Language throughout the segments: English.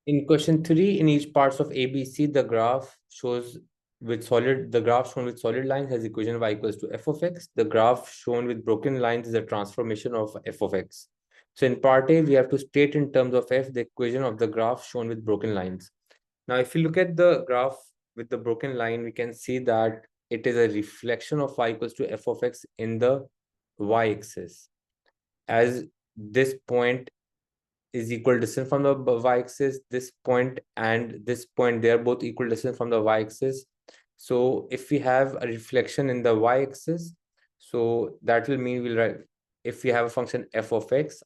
In question 3, in each parts of ABC, the graph shown with solid lines has equation y equals to f of x. The graph shown with broken lines is a transformation of f of x. So in part A, we have to state in terms of f the equation of the graph shown with broken lines. Now, if you look at the graph with the broken line, we can see that it is a reflection of y equals to f of x in the y-axis. As this point is equal distance from the y-axis, this point and this point, they are both equal distance from the y-axis. So if we have a reflection in the y-axis, so that will mean we'll write, if we have a function f of x,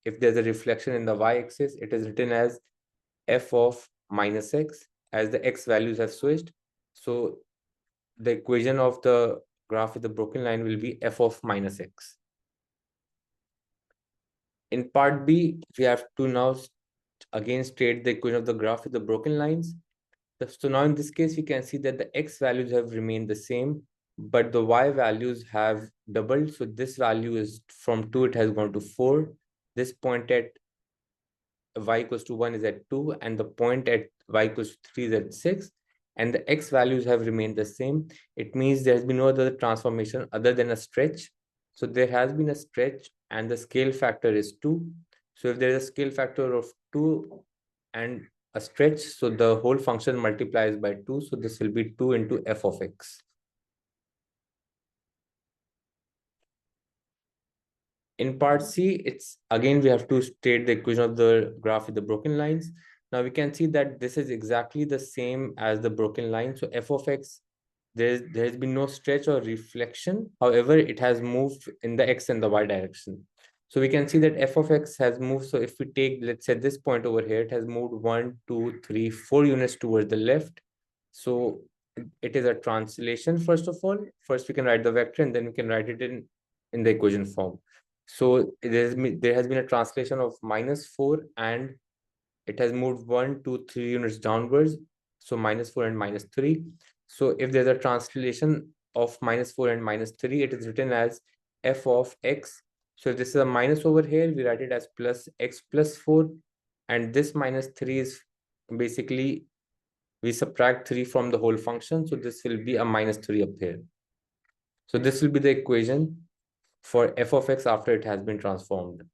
if there's a reflection in the y-axis, it is written as f of minus x, as the x values have switched. So the equation of the graph with the broken line will be f of minus x. In part B, we have to now again state the equation of the graph with the broken lines. So now in this case, we can see that the x values have remained the same, but the y values have doubled. So this value is from 2, it has gone to 4. This point at y equals to 1 is at 2, and the point at y equals to 3 is at 6. And the x values have remained the same. It means there has been no other transformation other than a stretch. So there has been a stretch and the scale factor is 2. So if there is a scale factor of 2 and a stretch, so the whole function multiplies by 2. So this will be 2 into f of x. In part C, it's again, we have to state the equation of the graph with the broken lines. Now we can see that this is exactly the same as the broken line. So f of x, there has been no stretch or reflection. However, it has moved in the x and the y direction. So we can see that f of x has moved. So if we take, let's say, this point over here, it has moved 1, 2, 3, 4 units towards the left. So it is a translation, first of all. First, we can write the vector and then we can write it in the equation form. So there has been a translation of -4 and it has moved 1, 2, 3 units downwards. So -4 and -3. So if there's a translation of -4 and -3, it is written as f of x. So if this is a minus over here, we write it as plus x plus 4. And this -3 is basically, we subtract 3 from the whole function. So this will be a -3 up here. So this will be the equation for f of x after it has been transformed.